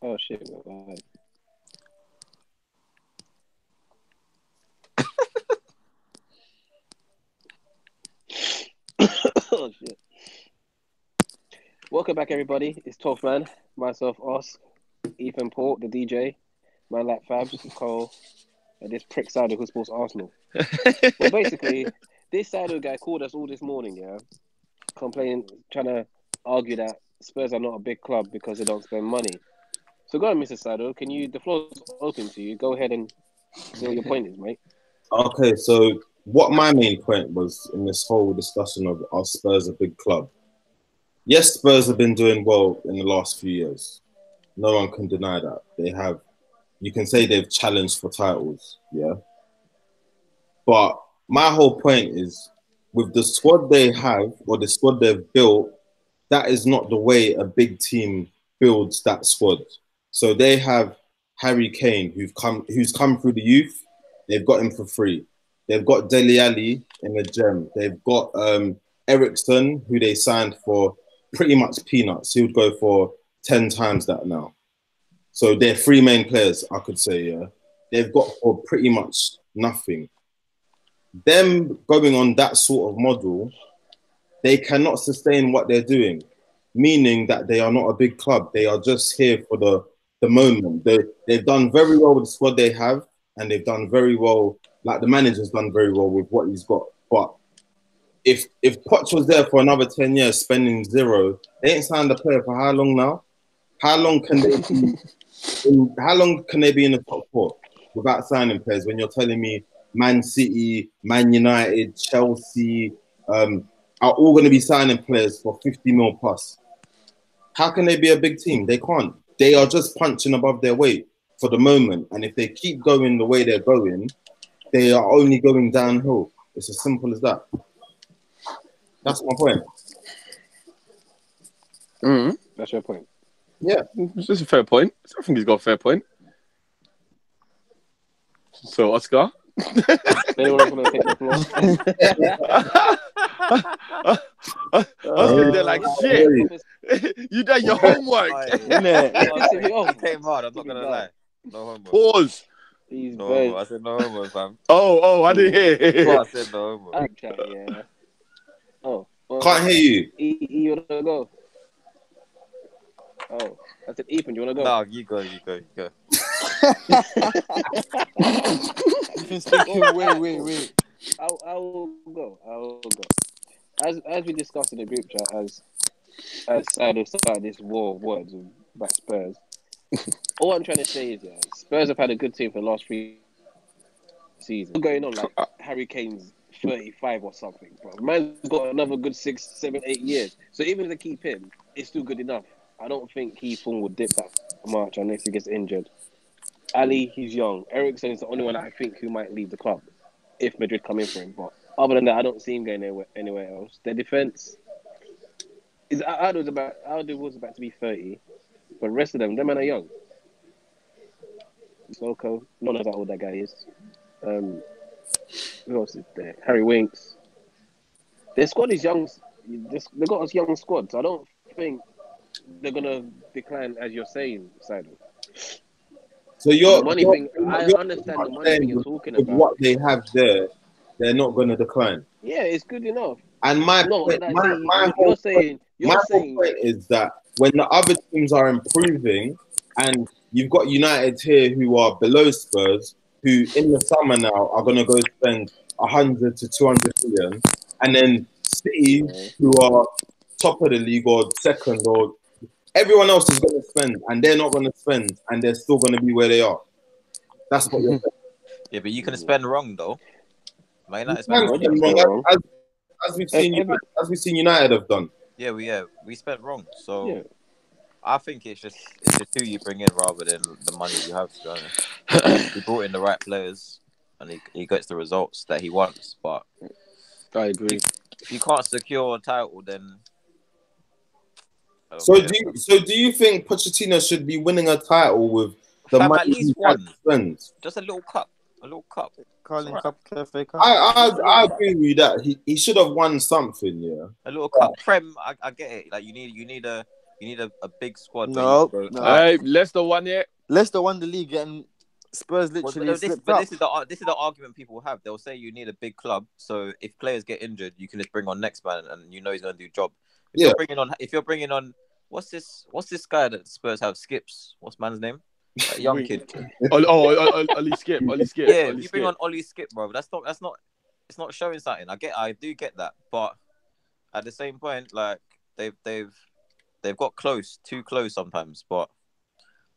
Oh shit! Right. Oh shit! Welcome back, everybody. It's 12th man. Myself, Os, Ethan Port, the DJ, man like Fabs, Cole, and this prick Sado who supports Arsenal. Well, basically, this Sado guy called us all this morning, yeah, complaining, trying to argue that Spurs are not a big club because they don't spend money. So go on, Mr. Sado. Can you? The floor's open to you. Go ahead and say what your point is, mate. Okay, so what my main point was in this whole discussion of are Spurs a big club? Yes, Spurs have been doing well in the last few years. No one can deny that. They have, you can say they've challenged for titles, yeah. But my whole point is with the squad they have or the squad they've built, that is not the way a big team builds that squad. So they have Harry Kane, who's come through the youth. They've got him for free. They've got Dele Alli in the gem. They've got Ericsson, who they signed for pretty much peanuts. He would go for 10 times that now. So they're three main players, I could say, yeah. They've got for pretty much nothing. Them going on that sort of model, they cannot sustain what they're doing, meaning that they are not a big club. They are just here for the moment. They've done very well with the squad they have, and they've done very well, like the manager's done very well with what he's got. But if Poch was there for another 10 years spending zero, they ain't signed a player for how long now? How long can they be in the top four without signing players when you're telling me Man City, Man United, Chelsea are all going to be signing players for 50 mil plus? How can they be a big team? They can't. They are just punching above their weight for the moment. And if they keep going the way they're going, they are only going downhill. It's as simple as that. That's my point. Mm-hmm. That's your point. Yeah. That's a fair point. I think he's got a fair point. So, Oscar? Anyone want to take the floor? I was sitting there like, shit. You done your homework. It came hard, I'm not going to lie. No homework. Pause. No homework. I said no homework, fam. Oh, I didn't hear. I said no homework. Yeah. Oh. Well, Can't hear you. You want to go? Oh. I said, Ethan, do you want to go? No, you go. Ethan's thinking, wait. I will go. As we discussed in the group chat, as Sado started this war of words about Spurs, all I'm trying to say is, yeah, Spurs have had a good team for the last 3 seasons. What's going on, like Harry Kane's 35 or something, bro. Man's got another good 6, 7, 8 years. So even if they keep him, it's still good enough. I don't think Keithorn will dip that much unless he gets injured. Ali, he's young. Ericsson is the only one I think who might leave the club if Madrid come in for him. But other than that, I don't see him going anywhere else. Their defense is Aldo was about to be 30, but the rest of them men are young. Soko, no one knows how old that guy is. Who else is there? Harry Winks. Their squad is young. They got a young squad, so I don't think they're gonna decline as you're saying, Sado. So you're I understand the money thing you're talking about. What they have there, they're not going to decline. Yeah, it's good enough. And my point is that when the other teams are improving, and you've got United here who are below Spurs, who in the summer now are going to go spend 100 to 200 million, and then City, who are top of the league or second, or everyone else is going to spend, and they're not going to spend, and they're still going to be where they are. That's what you're saying. Yeah, but you can spend wrong, though. Man United spend wrong. As we've seen United have done. Yeah, we spent wrong. So I think it's just who you bring in rather than the money you have, to be honest. He brought in the right players, and he gets the results that he wants. But I agree. If you can't secure a title, then do you think Pochettino should be winning a title with the money at least one? Just a little cup. Carling Cup, FA Cup. I agree with you that he should have won something. Yeah, a little cup. Prem, I get it. Like you need You need a big squad. No, where you go, no. Hey, Leicester won it. Leicester won the league and Spurs literally slipped up. This is the argument people have. They'll say you need a big club, so if players get injured, you can just bring on next man, and you know he's going to do job. If you're bringing on what's this guy that Spurs have? Skips. What's man's name? That young kid. Ollie Skip. Yeah, if you bring on Ollie Skip, bro, it's not showing something. I do get that, but at the same point, like they've got too close sometimes. But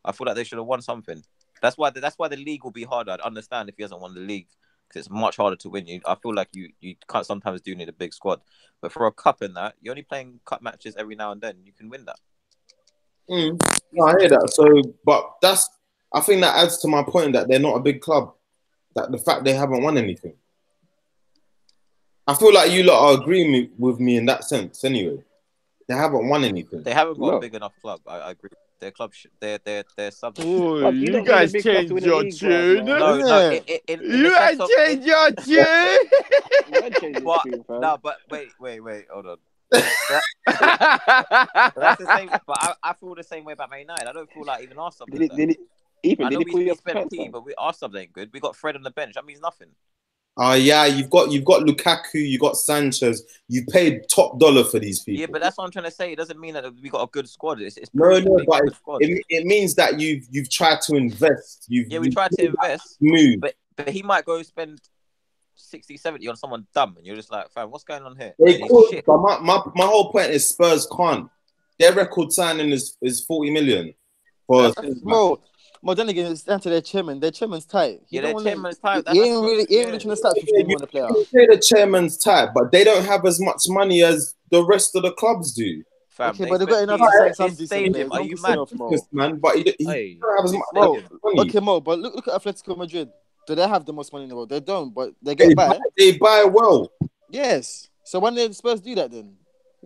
I feel like they should have won something. That's why the league will be harder. I'd understand if he hasn't won the league because it's much harder to win. I feel like you can't sometimes do need a big squad, but for a cup in that, you're only playing cup matches every now and then. You can win that. No, I hear that. So, but I think that adds to my point that they're not a big club. That the fact they haven't won anything. I feel like you lot are agreeing with me in that sense. Anyway, they haven't won anything. They haven't got a big enough club. I agree. Their club, they're sub. Oh, you guys changed your tune. No, you guys changed your tune. But wait, hold on. That's the same. But I feel the same way about Man United. I don't feel like even our sub. I know we spent P, but our sub ain't good. We got Fred on the bench. That means nothing. Yeah, you've got Lukaku, you got Sanchez. You paid top dollar for these people. Yeah, but that's what I'm trying to say. It doesn't mean that we got a good squad. No, but it means that you've tried to invest. We tried to invest. Move. But he might go spend 60, 70 on someone dumb, and you're just like, fam, what's going on here? They could, but my whole point is Spurs can't. Their record signing is 40 million. Well, then again, it's down to their chairman. Their chairman's tight. Their chairman's tight. He ain't really trying to start 50 million on the player. Say the chairman's tight, but they don't have as much money as the rest of the clubs do. Fam, okay, but they've got enough to sign some decent. Are you mad? Man, but he don't have as much money. Okay, Mo, but look at Atletico Madrid. Do they have the most money in the world? They don't, but they get by. They buy well. Yes. So when did the Spurs do that then?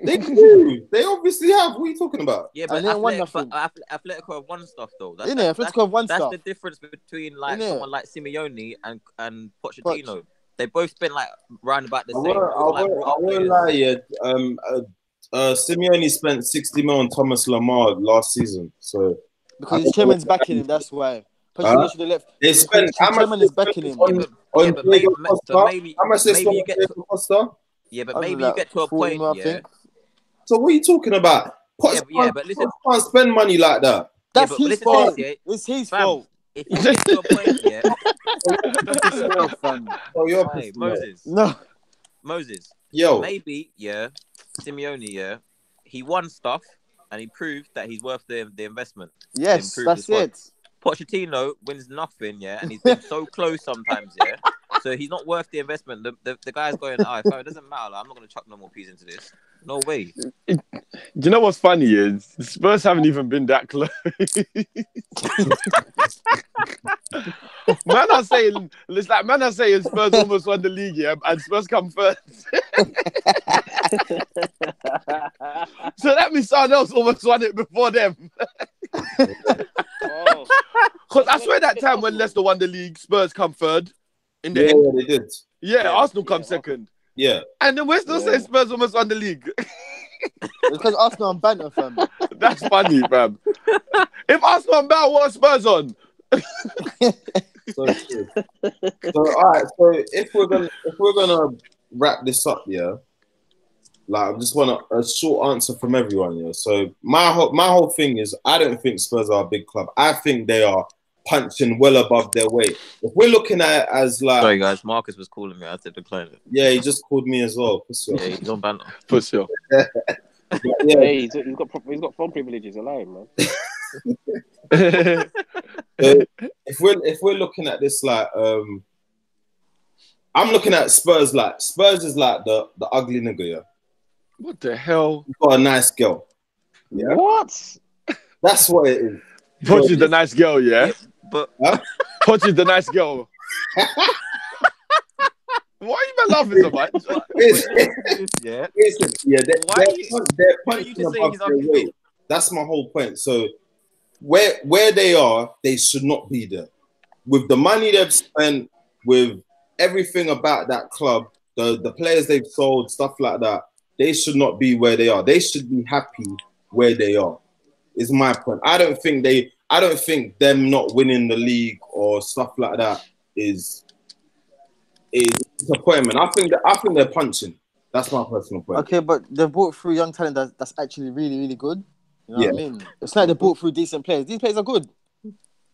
They do. They obviously have. What are you talking about? Yeah, but Atletico have won stuff though. Atletico have won stuff. That's the difference between someone like Simeone and Pochettino. They both spent round about the same. I won't lie. Simeone spent 60 mil on Thomas Lamar last season. So because his chairman's backing him, that's why. Pochettino should have left. They spent. His chairman is backing him. But maybe you get. Yeah, but maybe you get to a point. Yeah. So what are you talking about? But listen, can't spend money like that. That's his fault. It's his fault. If you get to a point, Moses. Yo, maybe Simeone, he won stuff and he proved that he's worth the investment. Yes, that's it. Pochettino wins nothing, and he's been so close sometimes, so he's not worth the investment. The guy's going, it doesn't matter. I'm not going to chuck no more peas into this. No way. Do you know what's funny is Spurs haven't even been that close. Man are saying Spurs almost won the league, and Spurs come first. So that means someone else almost won it before them. Because I swear that time when Leicester won the league, Spurs come third. In the end. They did. Yeah, Arsenal come second. Yeah. And then we're still saying Spurs almost won the league. It's because Arsenal and banter, fam. That's funny, fam. If Arsenal and banter, what are Spurs on? So all right. So if we're gonna wrap this up, I just want a short answer from everyone, So my whole thing is, I don't think Spurs are a big club. I think they are punching well above their weight. If we're looking at it as sorry guys, Marcus was calling me. I had to decline it. Yeah, he just called me as well. Yeah, he's on banter. For sure. Hey, he's got phone privileges. Allow him, man. If we're looking at this I'm looking at Spurs Spurs is like the ugly nigga, What the hell? You got a nice girl. Yeah. What? That's what it is. Poch is the nice girl, but Poch is the nice girl. Why are you even laughing so much? They're punching above their weight. That's my whole point. So where they are, they should not be there. With the money they've spent, with everything about that club, the players they've sold, stuff like that, they should not be where they are. They should be happy where they are. Is my point. I don't think them not winning the league or stuff like that is disappointment. I think they're punching. That's my personal point. Okay, but they brought through young talent that's actually really, really good. You know what I mean? It's like they brought through decent players. These players are good.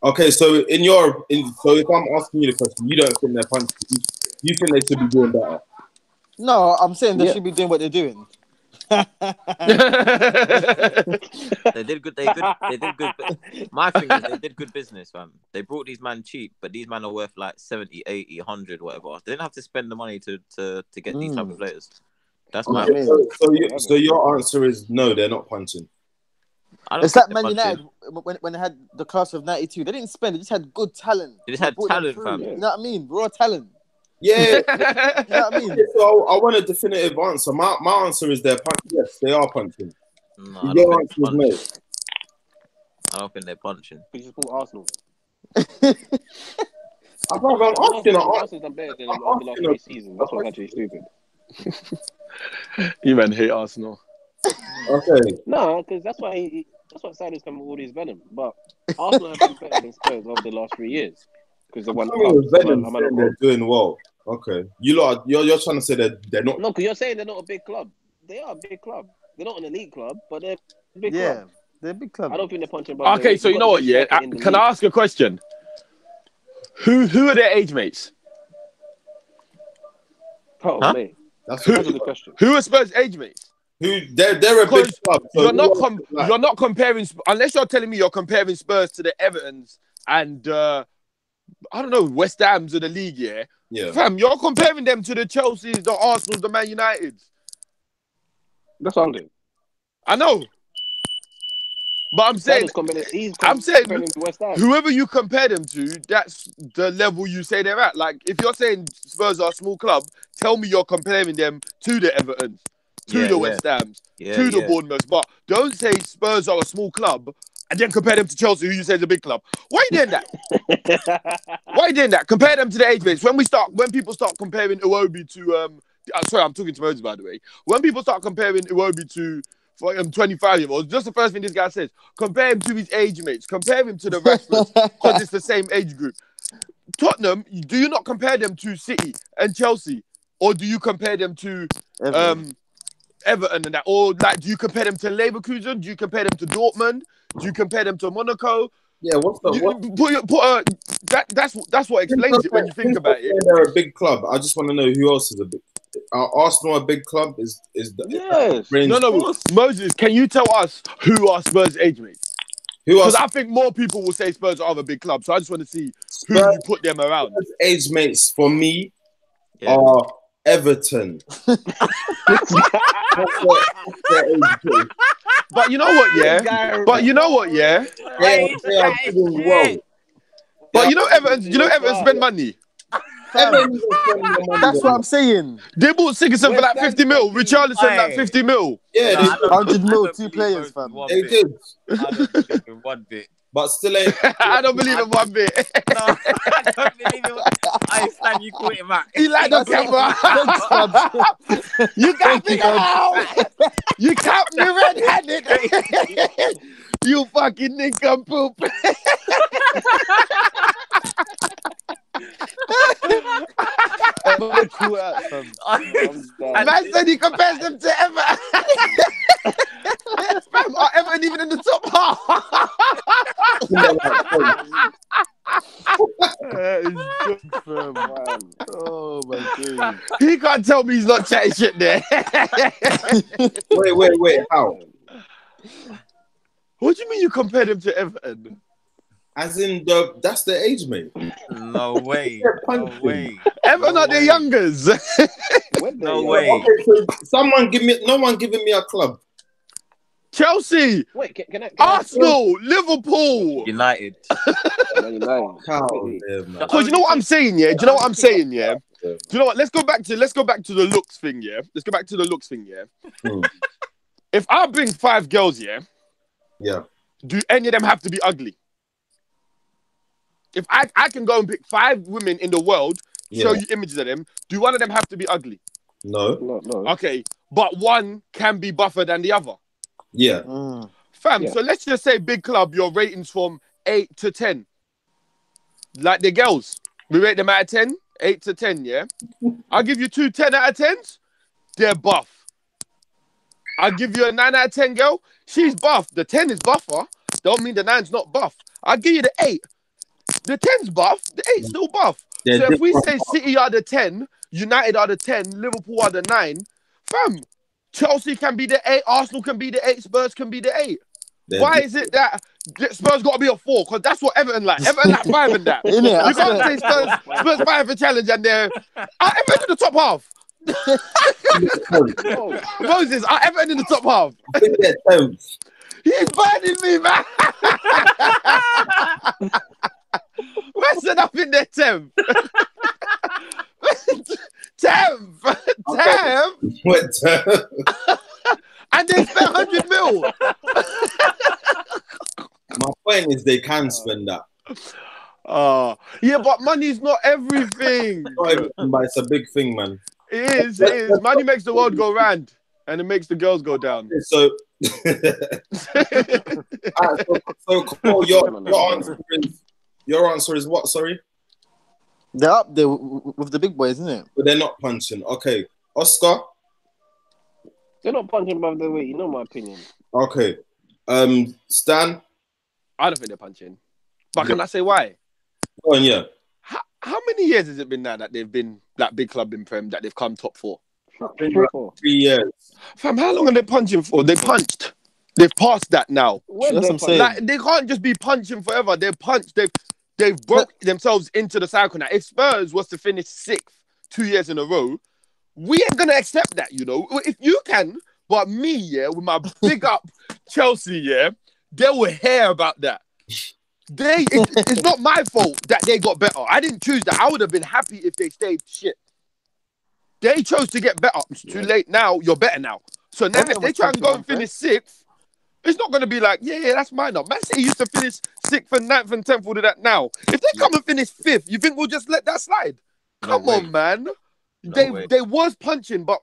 Okay, so if I'm asking you the question, you don't think they're punching? You think they should be doing better? No, I'm saying they should be doing what they're doing. They did good. They did good. My thing is they did good business, fam. They brought these man cheap, but these men are worth like 70, 80, 100, whatever. They didn't have to spend the money to get these type of players. That's my opinion. So your answer is no, they're not punching. It's like Man United when they had the class of '92. They didn't spend; they just had good talent. They just had talent, fam. You know what I mean? Raw talent. Yeah, you know what I mean. So I want a definitive answer. My answer is they're punching. Yes, they are punching. No, your answer is no. I don't think they're punching. You support Arsenal. I'm asking. Arsenal's done better than the last 3 seasons. That's what's actually stupid. You man hate Arsenal. Okay. No, because that's why Salah's come with all these venom. But Arsenal have been better than Spurs over the last 3 years because they won. They're doing well. Okay, you're trying to say that they're not. No, because you're saying they're not a big club. They are a big club. They're not an elite club, but they're a big club. Yeah, they're a big club. I don't think they're punching. Okay, so you know what? Yeah, can I ask a question? Who are their age mates? Oh, mate. That's a good question. Who are Spurs' age mates? They're a big club. So you're not comparing unless you're telling me you're comparing Spurs to the Evertons and I don't know, West Ham's of the league, yeah. Fam, you're comparing them to the Chelseas, the Arsenals, the Man Uniteds. That's what I'm doing. I know. But I'm saying whoever you compare them to, that's the level you say they're at. Like if you're saying Spurs are a small club, tell me you're comparing them to the Evertons, to the West Hams, to the Bournemouths. But don't say Spurs are a small club and then compare them to Chelsea, who you say is a big club. Why are you doing that? Why are you doing that? Compare them to the age mates. When people start comparing Iwobi to sorry, I'm talking to Moses, by the way. When people start comparing Iwobi to 25-year-olds, just the first thing this guy says, compare him to his age mates, compare him to the Rashfords, because it's the same age group. Tottenham, do you not compare them to City and Chelsea? Or do you compare them to Everton and that? Or like, do you compare them to Leverkusen? Do you compare them to Dortmund? Do you compare them to Monaco? Yeah, that's what explains it when you think about it. They're a big club. I just want to know who else is a big. Arsenal a big club? No. Moses, can you tell us who are Spurs' age mates? Because I think more people will say Spurs are a big club. So I just want to see who you put them around. Spurs' age mates for me are Everton. But you know what, yeah? They are doing well. But you know Everton spend money. That's what I'm saying. They bought Sigurdsson for like 50 mil. Richarlison like 50 mil. Yeah, 100 mil, 2 players, fam. They did. I don't believe in one bit. But still ain't. I don't believe in one bit. No, I don't believe in. I stand you caught him back. He like the camera. You got me now. You caught me red-handed. You fucking nincompoop. Man said he compares them to Everton. Fam, are Everton even in the top half? Oh my god. He can't tell me he's not chatting shit there. Wait, how? What do you mean you compare them to Everton? As in that's the age, mate. No way. No way. Everton are the youngers. No way. Okay, so no one giving me a club. Chelsea. Wait, can I Arsenal, Liverpool, United. Because you know what I'm saying, yeah? Do you know what I'm saying, yeah? Do you know what? Let's go back to the looks thing, yeah? If I bring 5 girls, yeah? Yeah. Do any of them have to be ugly? If I can go and pick 5 women in the world, show you images of them, do one of them have to be ugly? No. Okay, but one can be buffer than the other. Yeah. Fam, Yeah. so let's just say big club, your ratings from 8 to 10. Like the girls. We rate them out of 10, 8 to 10, yeah? I'll give you 2 10 out of 10s. They're buff. I'll give you a 9 out of 10 girl. She's buff. The 10 is buffer. Don't mean the 9's not buff. I'll give you the 8. The 10's buff. The 8's still buff. They're So if we different. say City are the 10, United are the 10, Liverpool are the 9, fam, Chelsea can be the 8, Arsenal can be the 8, Spurs can be the 8. Why is it that Spurs got to be a 4? Because that's what Everton like. Everton like 5 and that. Innit? You I can't swear. say Spurs 5 for challenge and they're Everton in the top half. Oh, Moses, Everton in the top half. I think they're 10th. He's burning me, man. Western up in their 10th. 10th. 10th. What 10th? And they spent 100 mil. My point is they can spend that. Yeah, but money's not everything. Not everything, but it's a big thing, man. It is. Money makes the world go round. And it makes the girls go down. So, so Cole, your answer is what? Sorry, They're up there with the big boys, isn't it? but they're not punching. Okay, Oscar. they're not punching above their weight. You know my opinion. Okay, Stan. I don't think they're punching. But can I say why? Go on, yeah. How many years has it been now that they've been that big club in Prem that they've come top 4? 3 years. Fam, how long are they punching for? They punched. They've passed that now. Where's That's what their I'm punch? saying. Like they can't just be punching forever. They've punched. They've broke themselves into the cycle now. If Spurs was to finish 6th 2 years in a row, we ain't gonna accept that. You know, if you can, but me, yeah, with my big up Chelsea, yeah, they will hear about that. It's not my fault that they got better. I didn't choose that. I would have been happy if they stayed shit. They chose to get better. It's too late now. You're better now. So now if they try and go and finish 6th, it's not going to be like, yeah, that's mine now. Man City used to finish 6th and 9th and 10th. We'll do that now. If they come and finish 5th, you think we'll just let that slide? Come on, man. They was punching, but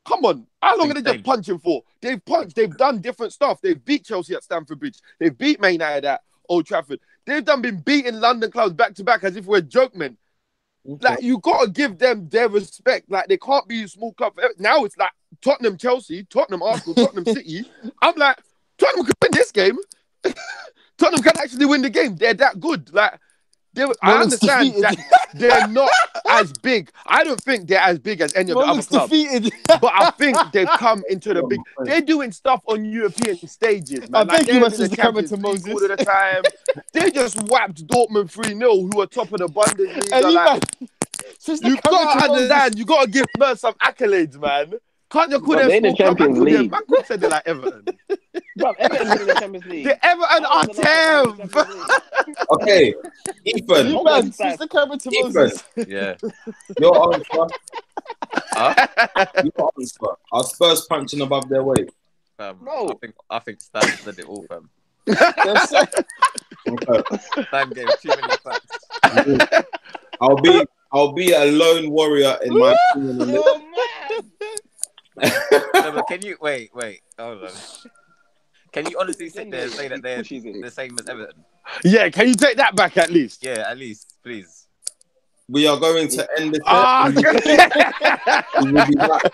come on. How long are they just punching for? They've punched. They've done different stuff. They've beat Chelsea at Stamford Bridge. They've beat Man United at Old Trafford. They've been beating London clubs back to back as if we're joke men. Like, you got to give them their respect. Like, they can't be a small club. Now it's like Tottenham, Chelsea, Tottenham, Arsenal, Tottenham City. I'm like, Tottenham can win this game. Tottenham can actually win the game. They're that good. Like, I understand that they're not as big. I don't think they're as big as any of the other clubs. But I think they've come into the big. They're doing stuff on European stages, man. Thank you, Moses, the the camera Champions to League Moses. all of the time. They just whapped Dortmund 3-0, who are top of the Bundesliga. Like, you got to understand. You got to give Spurs some accolades, man. Can't you call them They're in the small club? Champions League. Man could say they're like Everton. Bro, Everton's in the Champions League. The Everton are 10th. Okay, Ethan. Switch the camera to Moses. Yeah. Your answer. Your answer. Are Spurs punching above their weight? No. I think Stan said it all, fam. Okay. Stan gave too many facts. I'll be a lone warrior in my opinion. On this. No, but can you wait? Hold on. Can you honestly sit there and say that they're the same as Everton? Yeah, can you take that back at least? Yeah, at least, please. We are going to end this. We will be back.